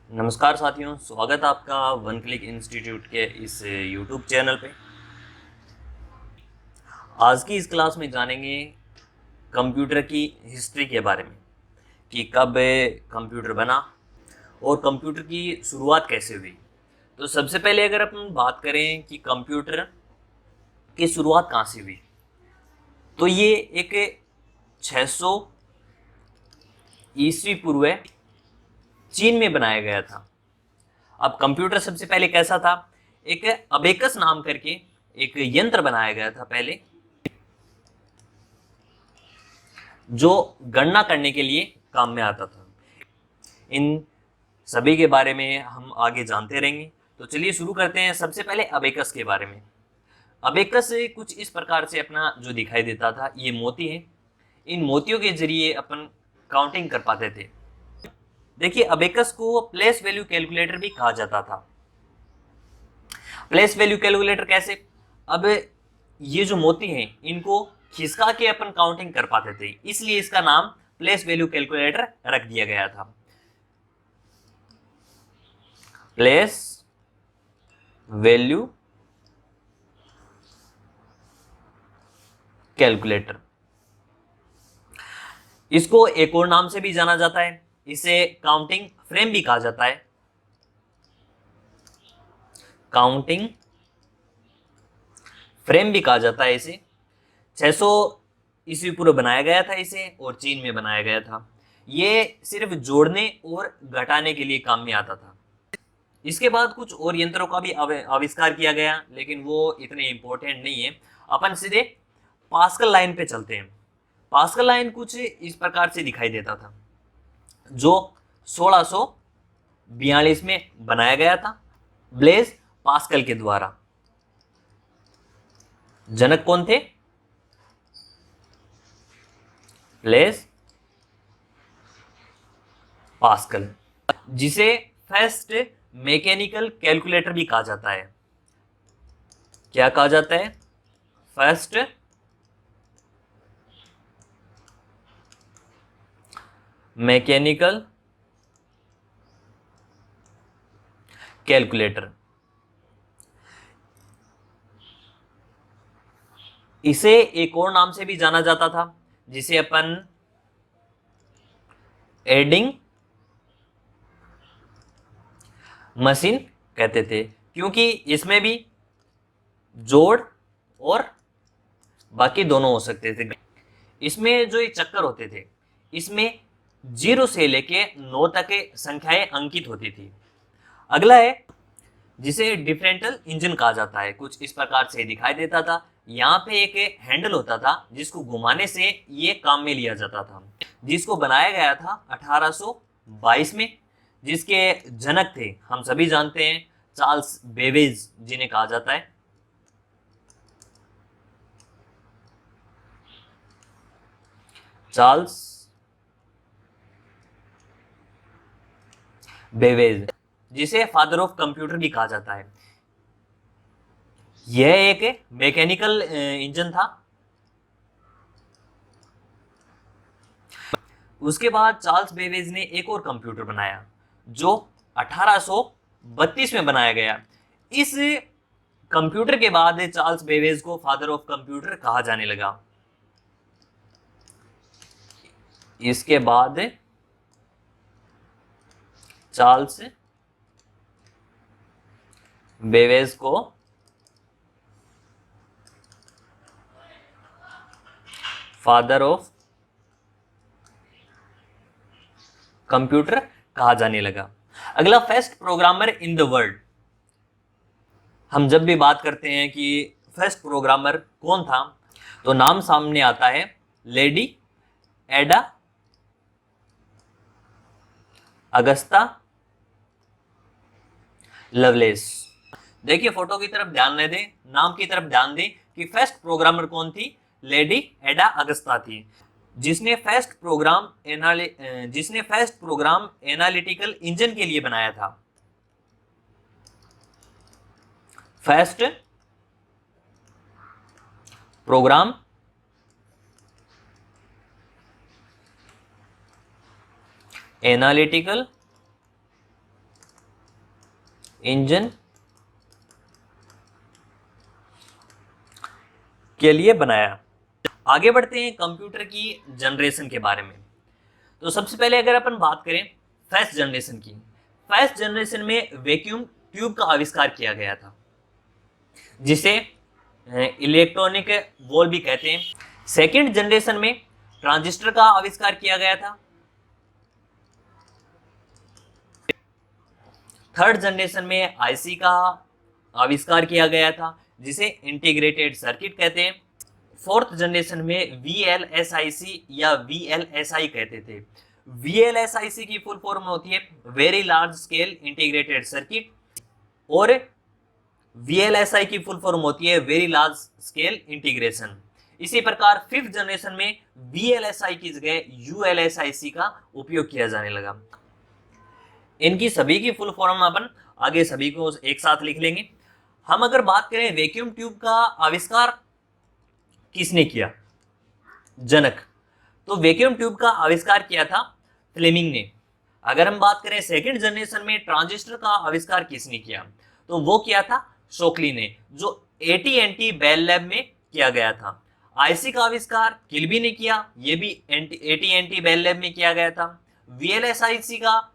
नमस्कार साथियों, स्वागत है आपका वन क्लिक इंस्टीट्यूट के इस यूट्यूब चैनल पे। आज की इस क्लास में जानेंगे कंप्यूटर की हिस्ट्री के बारे में कि कब कंप्यूटर बना और कंप्यूटर की शुरुआत कैसे हुई। तो सबसे पहले अगर अपन बात करें कि कंप्यूटर की शुरुआत कहाँ से हुई, तो ये एक 600 ईस्वी पूर्व चीन में बनाया गया था। अब कंप्यूटर सबसे पहले कैसा था, एक अबेकस नाम करके एक यंत्र बनाया गया था पहले, जो गणना करने के लिए काम में आता था। इन सभी के बारे में हम आगे जानते रहेंगे। तो चलिए शुरू करते हैं सबसे पहले अबेकस के बारे में। अबेकस कुछ इस प्रकार से अपना जो दिखाई देता था, ये मोती है। इन मोतियों के जरिए अपन काउंटिंग कर पाते थे। देखिए, अबेकस को प्लेस वैल्यू कैलकुलेटर भी कहा जाता था। प्लेस वैल्यू कैलकुलेटर कैसे, अब ये जो मोती हैं इनको खिसका के अपन काउंटिंग कर पाते थे, इसलिए इसका नाम प्लेस वैल्यू कैलकुलेटर रख दिया गया था। प्लेस वैल्यू कैलकुलेटर, इसको एक और नाम से भी जाना जाता है, इसे काउंटिंग फ्रेम भी कहा जाता है। काउंटिंग फ्रेम भी कहा जाता है इसे। 600 ईस्वी पूर्व बनाया गया था इसे, और चीन में बनाया गया था। ये सिर्फ जोड़ने और घटाने के लिए काम में आता था। इसके बाद कुछ और यंत्रों का भी आविष्कार किया गया, लेकिन वो इतने इंपॉर्टेंट नहीं है। अपन सीधे पास्कल लाइन पे चलते हैं। पास्कल लाइन कुछ इस प्रकार से दिखाई देता था, जो 1642 में बनाया गया था ब्लेज पास्कल के द्वारा। जनक कौन थे? ब्लेज पास्कल, जिसे फर्स्ट मैकेनिकल कैलकुलेटर भी कहा जाता है। क्या कहा जाता है? First mechanical calculator. इसे एक और नाम से भी जाना जाता था, जिसे अपन एडिंग मशीन कहते थे, क्योंकि इसमें भी जोड़ और बाकी दोनों हो सकते थे। इसमें जो ये चक्कर होते थे, इसमें 0 से लेके 9 तक के संख्याएं अंकित होती थी। अगला है जिसे डिफरेंशियल इंजन कहा जाता है। कुछ इस प्रकार से दिखाई देता था। यहाँ पे एक हैंडल होता था जिसको घुमाने से ये काम में लिया जाता था, जिसको बनाया गया था 1822 में। जिसके जनक थे, हम सभी जानते हैं, चार्ल्स बेबेज जिन्हें कहा जाता है। चार्ल्स बेबेज, जिसे फादर ऑफ कंप्यूटर भी कहा जाता है। यह एक मैकेनिकल इंजन था। उसके बाद चार्ल्स बेबेज ने एक और कंप्यूटर बनाया, जो 1832 में बनाया गया। इस कंप्यूटर के बाद चार्ल्स बेबेज को फादर ऑफ कंप्यूटर कहा जाने लगा। इसके बाद चार्ल्स बेबेज को फादर ऑफ कंप्यूटर कहा जाने लगा। अगला, first programmer in the world. हम जब भी बात करते हैं कि फर्स्ट प्रोग्रामर कौन था, तो नाम सामने आता है लेडी एडा अगस्ता लवलेस। देखिए, फोटो की तरफ ध्यान न दें, नाम की तरफ ध्यान दें कि फर्स्ट प्रोग्रामर कौन थी? लेडी एडा अगस्ता थी, जिसने फर्स्ट प्रोग्राम एनालिटिकल इंजन के लिए बनाया था। फर्स्ट प्रोग्राम एनालिटिकल इंजन के लिए बनाया। आगे बढ़ते हैं कंप्यूटर की जनरेशन के बारे में। तो सबसे पहले अगर अपन बात करें फर्स्ट जनरेशन की, फर्स्ट जनरेशन में वैक्यूम ट्यूब का आविष्कार किया गया था, जिसे इलेक्ट्रॉनिक वॉल्व भी कहते हैं। सेकंड जनरेशन में ट्रांजिस्टर का आविष्कार किया गया था। थर्ड जनरेशन में आईसी का आविष्कार किया गया था, जिसे इंटीग्रेटेड सर्किट कहते हैं। फोर्थ जनरेशन में वीएलएसआईसी या वीएलएसआई कहते थे। वीएलएसआईसी की फुल फॉर्म होती है very large scale integrated circuit, और वीएलएसआई की फुल फॉर्म होती है वेरी लार्ज स्केल इंटीग्रेशन। इसी प्रकार फिफ्थ जनरेशन में वीएलएसआई की जगह यूएलएसआईसी का उपयोग किया जाने लगा। इनकी सभी की फुल फॉर्म अपन आगे सभी को एक साथ लिख लेंगे। हम अगर बात करें वैक्यूम ट्यूब का आविष्कार किसने किया, जनक, तो वैक्यूम ट्यूब का आविष्कार किया था फ्लेमिंग ने। अगर हम बात करें सेकंड जनरेशन में ट्रांजिस्टर का आविष्कार किसने किया, तो वो किया था शोकली ने, जो एटी बेल लैब में किया गया था। आईसी का आविष्कार किल्बी ने किया, ये भी एटी बेल लैब में किया गया था। वीएलएसआईसी का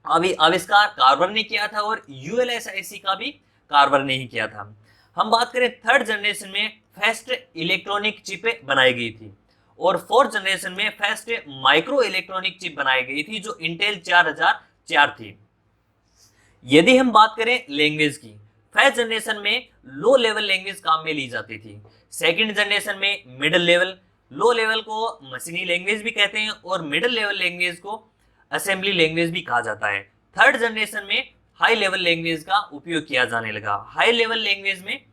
आविष्कार कार्वर ने किया था, और यूएलएसआईसी का भी कार्वर ने ही किया था। हम बात करें थर्ड जनरेशन में फर्स्ट इलेक्ट्रॉनिक चिप बनाई गई थी, और फोर्थ जनरेशन में फर्स्ट माइक्रो इलेक्ट्रॉनिक चिप बनाई गई थी, जो इंटेल 4004 थी। यदि हम बात करें लैंग्वेज की, फर्स्ट जनरेशन में लो लेवल लैंग्वेज काम में ली जाती थी। सेकंड जनरेशन में मिडिल लेवल, लो लेवल को मशीनी लैंग्वेज भी कहते हैं, और मिडिल लेवल लैंग्वेज को असेंबली लैंग्वेज भी कहा जाता है। थर्ड जनरेशन में हाई लेवल लैंग्वेज का उपयोग किया जाने लगा। हाई लेवल लैंग्वेज में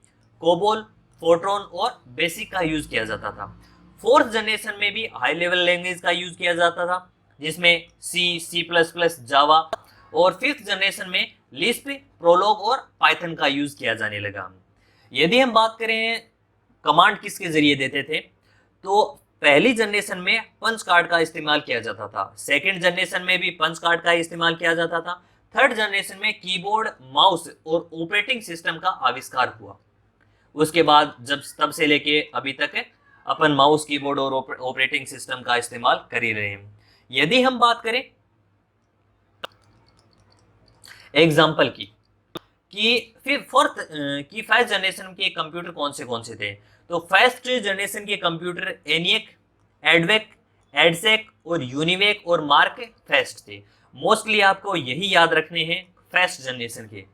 कोबोल, फोर्ट्रॉन और बेसिक का यूज किया जाता था। फोर्थ जनरेशन में भी हाई लेवल लैंग्वेज का यूज किया जाता था, जिसमें सी प्लस प्लस, जावा, और फिफ्थ जनरेशन में लिस्प, प्रोलॉग और पाइथन का यूज किया जाने लगा। यदि हम बात करें कमांड किसके जरिए देते थे, तो पहली जनरेशन में पंच कार्ड का इस्तेमाल किया जाता था। सेकंड जनरेशन में भी पंच कार्ड का इस्तेमाल किया जाता था। थर्ड जनरेशन में कीबोर्ड, माउस और ऑपरेटिंग सिस्टम का आविष्कार हुआ। उसके बाद तब से लेके अभी तक अपन माउस, कीबोर्ड और ऑपरेटिंग सिस्टम का इस्तेमाल कर ही रहे हैं। यदि हम बात करें एग्जाम्पल की फिर फर्स्ट जनरेशन के कंप्यूटर कौन से थे, तो फर्स्ट जनरेशन के कंप्यूटर एनियक, एडवेक, एडसेक और यूनिवेक और मार्क फर्स्ट थे। मोस्टली आपको यही याद रखने हैं फर्स्ट जनरेशन के,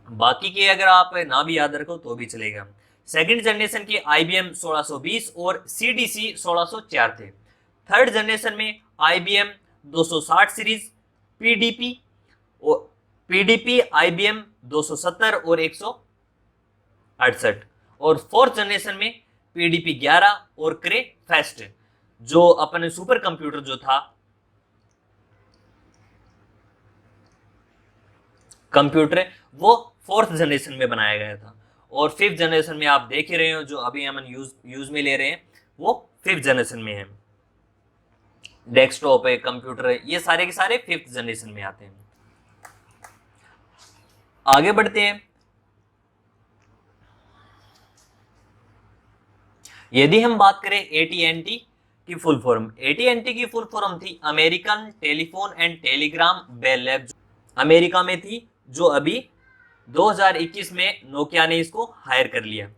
बाकी के अगर आप ना भी याद रखो तो भी चलेगा। सेकंड जनरेशन के IBM 1620 और CDC 1604 थे। थर्ड जनरेशन में IBM 260 सीरीज, PDP IBM 270 और 168, और फोर्थ जनरेशन में PDP 11 और क्रे फर्स्ट, जो अपने सुपर कंप्यूटर जो था कंप्यूटर, वो फोर्थ जनरेशन में बनाया गया था। और फिफ्थ जनरेशन में आप देख ही रहे हो, जो अभी हम यूज में ले रहे हैं, वो फिफ्थ जनरेशन में है। डेस्कटॉप है, कंप्यूटर है, ये सारे के सारे फिफ्थ जनरेशन में आते हैं। आगे बढ़ते हैं। यदि हम बात करें AT&T की फुल फॉर्म, AT&T की फुल फॉर्म थी American Telephone and Telegram Bell Lab, America में थी, जो अभी 2021 में नोकिया ने इसको हायर कर लिया।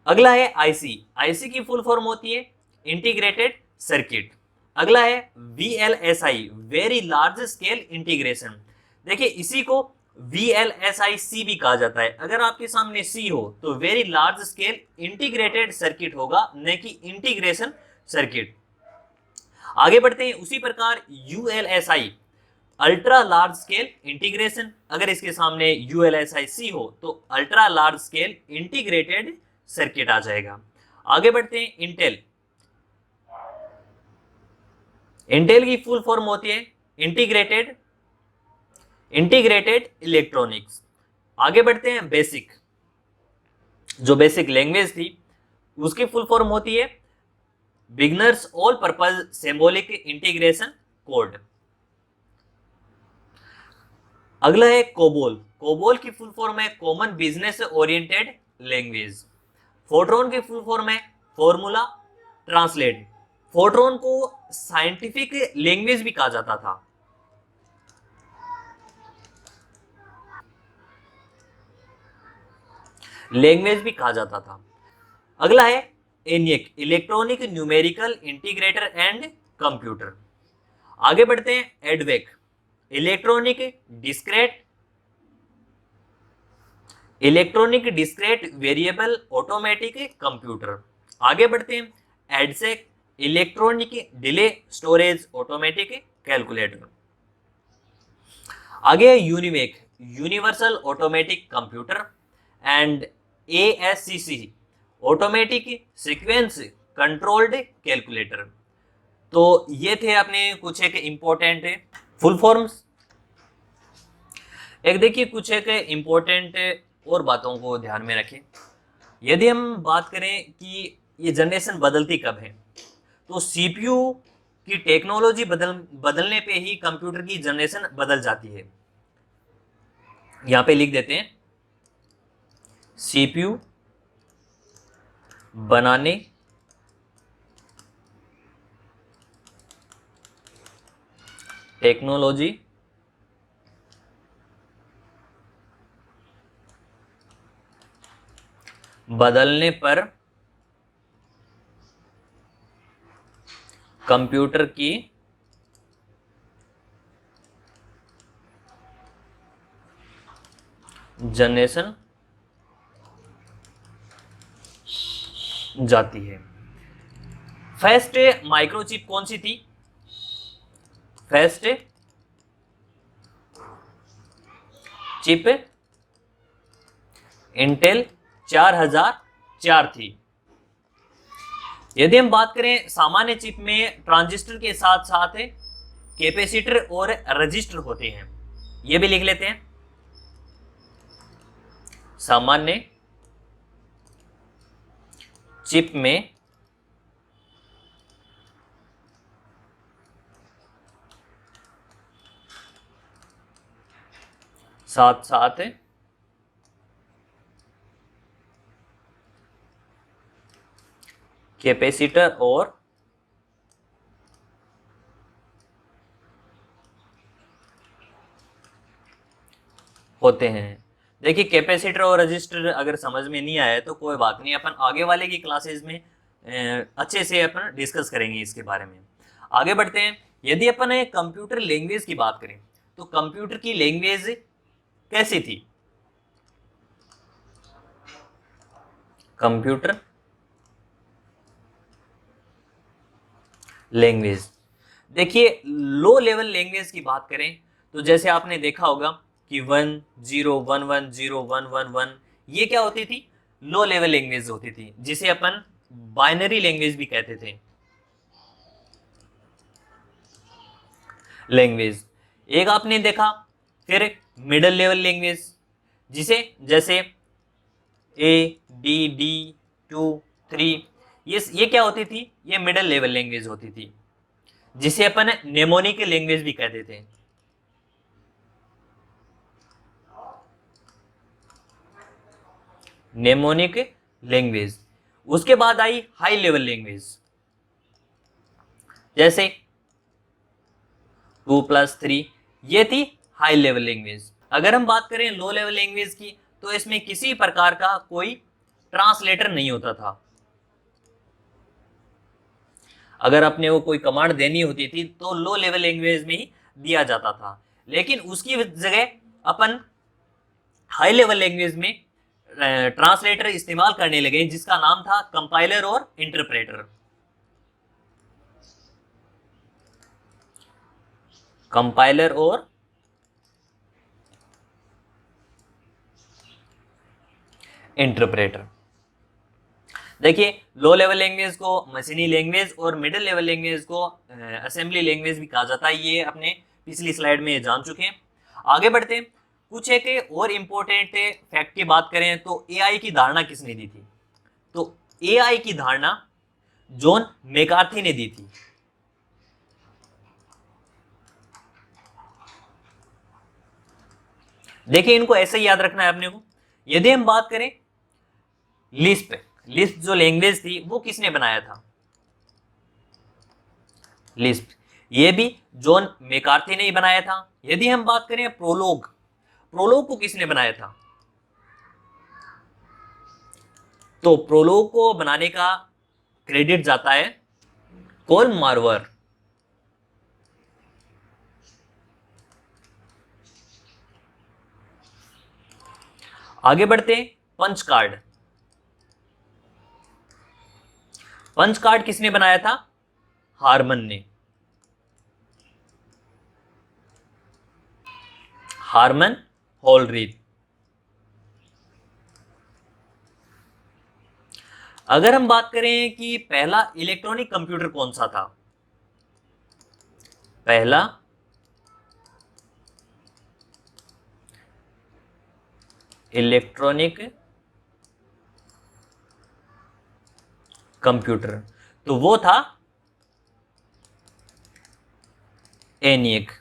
अगला है आईसी की फुल फॉर्म होती है इंटीग्रेटेड सर्किट। अगला है VLSI, very large scale integration. देखिए इसी को VLSIC भी कहा जाता है। अगर आपके सामने C हो तो very large scale integrated circuit होगा, न कि इंटीग्रेशन सर्किट। आगे बढ़ते हैं। उसी प्रकार ULSI, ultra large scale integration. अगर इसके सामने ULSIC हो तो ultra large scale integrated circuit आ जाएगा। आगे बढ़ते हैं। इंटेल की फुल फॉर्म होती है इंटीग्रेटेड इलेक्ट्रॉनिक्स। आगे बढ़ते हैं। बेसिक, जो बेसिक लैंग्वेज थी उसकी फुल फॉर्म होती है beginners all purpose symbolic integration code. अगला है कोबोल। कोबोल की फुल फॉर्म है common business oriented language. Fortran की फुल फॉर्म है फॉर्मूला ट्रांसलेट। फोर्ट्रॉन को साइंटिफिक लैंग्वेज भी कहा जाता था। लैंग्वेज भी कहा जाता था। अगला है ENIAC, electronic numerical integrator and computer. आगे बढ़ते हैं EDVAC, electronic discrete variable automatic computer. आगे बढ़ते हैं EDSAC, electronic delay storage automatic calculator. आगे है UNIVAC, universal automatic computer and ASCC, automatic sequence controlled calculator. तो ये थे अपने कुछ एक इंपॉर्टेंट फुल फॉर्म्स। एक देखिए कुछ एक इंपॉर्टेंट और बातों को ध्यान में रखें। यदि हम बात करें कि ये जनरेशन बदलती कब है, तो सीपीयू की टेक्नोलॉजी बदलने पे ही कंप्यूटर की जनरेशन बदल जाती है। यहां पे लिख देते हैं सीपीयू बनाने टेक्नोलॉजी बदलने पर कंप्यूटर की जनरेशन जाती है। फर्स्ट माइक्रोचिप कौन सी थी? फर्स्ट चिप इंटेल 4004 थी। यदि हम बात करें सामान्य चिप में ट्रांजिस्टर के साथ साथ कैपेसिटर और रजिस्टर होते हैं, ये भी लिख लेते हैं। सामान्य चिप में साथ साथ कैपेसिटर और होते हैं। देखिए कैपेसिटर और रजिस्टर अगर समझ में नहीं आया तो कोई बात नहीं, अपन आगे वाले की क्लासेस में अच्छे से अपन डिस्कस करेंगे इसके बारे में। आगे बढ़ते हैं। यदि अपन कंप्यूटर लैंग्वेज की बात करें तो कंप्यूटर की लैंग्वेज कैसी थी? कंप्यूटर लैंग्वेज, देखिए लो लेवल लैंग्वेज की बात करें तो जैसे आपने देखा होगा कि 1 0 1 1 0 1 1 1, ये क्या होती थी? लो लेवल लैंग्वेज होती थी, जिसे अपन बाइनरी लैंग्वेज भी कहते थे। लैंग्वेज एक आपने देखा, फिर मिडिल लेवल लैंग्वेज, जिसे जैसे ADD2 3, ये क्या होती थी? ये मिडिल लेवल लैंग्वेज होती थी, जिसे अपन नेमोनिक लैंग्वेज भी कहते थे। Mnemonic language. उसके बाद आई हाई लेवल लैंग्वेज, जैसे 2+3, ये थी हाई लेवल लैंग्वेज। अगर हम बात करें लो लेवल लैंग्वेज की तो इसमें किसी प्रकार का कोई ट्रांसलेटर नहीं होता था। अगर अपने को कोई कमांड देनी होती थी तो लो लेवल लैंग्वेज में ही दिया जाता था, लेकिन उसकी जगह अपन हाई लेवल लैंग्वेज में ट्रांसलेटर इस्तेमाल करने लगे, जिसका नाम था कंपाइलर और इंटरप्रेटर। कंपाइलर और इंटरप्रेटर। देखिए लो लेवल लैंग्वेज को मशीनी लैंग्वेज और मिडिल लेवल लैंग्वेज को असेंबली लैंग्वेज भी कहा जाता है। ये अपने पिछली स्लाइड में जान चुके हैं। आगे बढ़ते हैं। कुछ एक और इम्पोर्टेंट फैक्ट की बात करें तो एआई की धारणा किसने दी थी? तो एआई की धारणा जॉन मैकार्थी ने दी थी। देखिए इनको ऐसे ही याद रखना है अपने को। यदि हम बात करें लिस्प, लिस्प जो लैंग्वेज थी वो किसने बनाया था? लिस्प, ये भी जॉन मैकार्थी ने ही बनाया था। यदि हम बात करें प्रोलोग, प्रोलोग को किसने बनाया था? तो प्रोलोग को बनाने का क्रेडिट जाता है कोल मार्वर। आगे बढ़ते हैं, पंच कार्ड। पंच कार्ड किसने बनाया था? हारमन ने, हारमन होलरीथ। अगर हम बात करें कि पहला इलेक्ट्रॉनिक कंप्यूटर कौन सा था, पहला इलेक्ट्रॉनिक कंप्यूटर, तो वो था एनिक।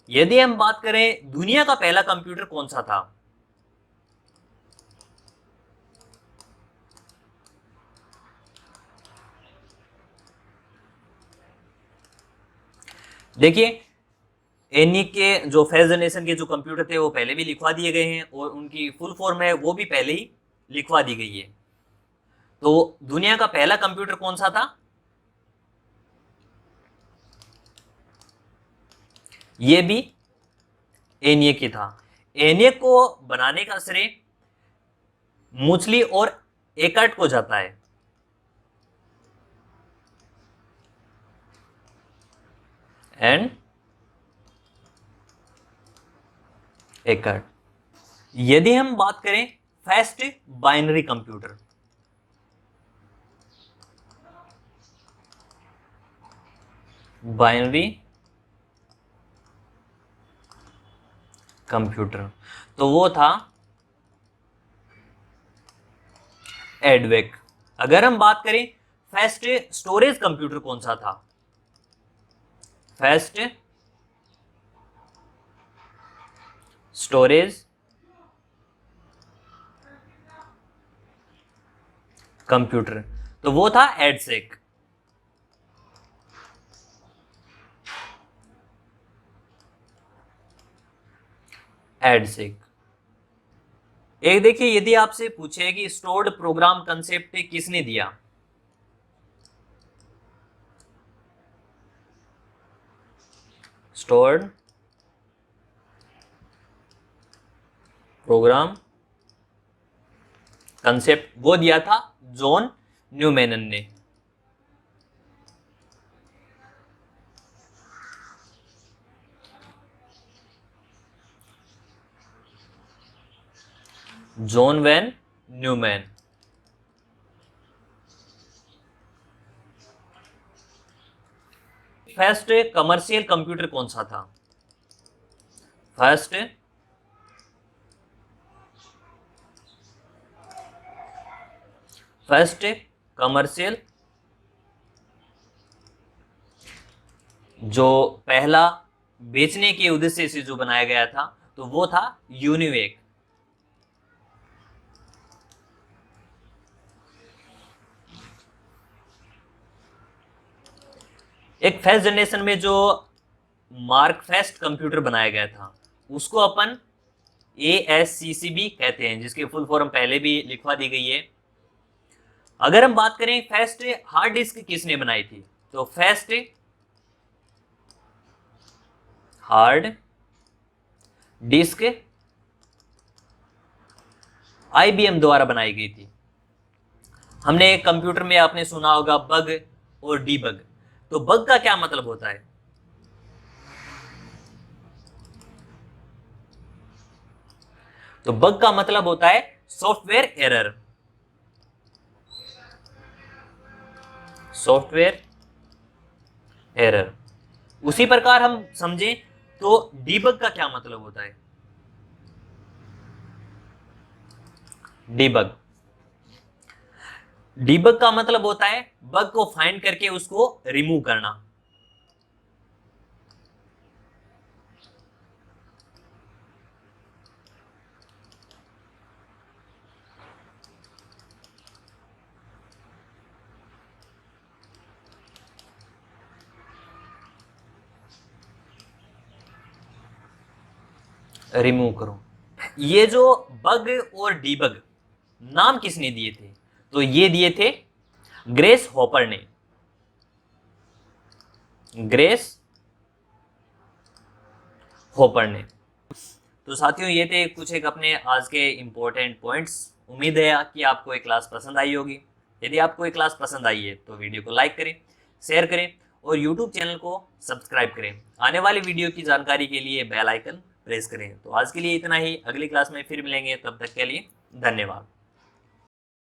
यदि हम बात करें दुनिया का पहला कंप्यूटर कौन सा था, देखिए एनिक के जो फर्स्ट जनरेशन के जो कंप्यूटर थे वो पहले भी लिखवा दिए गए हैं और उनकी फुल फॉर्म है वो भी पहले ही लिखवा दी गई है। तो दुनिया का पहला कंप्यूटर कौन सा था? ये भी एनिक ही था। एनिक को बनाने का श्रेय मुचली और एकर्ट को जाता है। And Eckert. यदि हम बात करें first binary computer, binary computer, तो वो था एडवेक। अगर हम बात करें फर्स्ट स्टोरेज कंप्यूटर कौन सा था, फर्स्ट स्टोरेज कंप्यूटर, तो वो था एडसेक। एडसेक। एक देखिए यदि आपसे पूछे कि स्टोर्ड प्रोग्राम कंसेप्ट किसने दिया, स्टोर्ड प्रोग्राम कंसेप्ट वो दिया था जॉन न्यूमैन ने। John von Neumann. First commercial computer कौन सा था? फर्स्ट कमर्शियल, जो पहला बेचने के उद्देश्य से जो बनाया गया था तो वो था यूनिवेक। एक फर्स्ट जनरेशन में जो मार्क फेस्ट कंप्यूटर बनाया गया था उसको अपन ASCCB कहते हैं, जिसकी फुल फॉर्म पहले भी लिखवा दी गई है। अगर हम बात करें फर्स्ट हार्ड डिस्क किसने बनाई थी, तो फर्स्ट हार्ड डिस्क IBM द्वारा बनाई गई थी। हमने कंप्यूटर में आपने सुना होगा बग और डीबग, तो बग का क्या मतलब होता है? तो बग का मतलब होता है सॉफ्टवेयर एरर। Software error. उसी प्रकार हम समझें तो डीबग का क्या मतलब होता है? डीबग, डीबग का मतलब होता है बग को फाइंड करके उसको रिमूव करना। रिमूव करो। ये जो बग और डीबग नाम किसने दिए थे? तो ये दिए थे ग्रेस हॉपर ने। ग्रेस हॉपर ने। तो साथियों ये थे कुछ एक अपने आज के इंपॉर्टेंट पॉइंट्स। उम्मीद है कि आपको ये क्लास पसंद आई होगी। यदि आपको ये क्लास पसंद आई है तो वीडियो को लाइक करें, शेयर करें और यूट्यूब चैनल को सब्सक्राइब करें। आने वाली वीडियो की जानकारी के लिए बेल आइकन प्रेस करें। तो आज के लिए इतना ही, अगली क्लास में फिर मिलेंगे, तब तक के लिए धन्यवाद।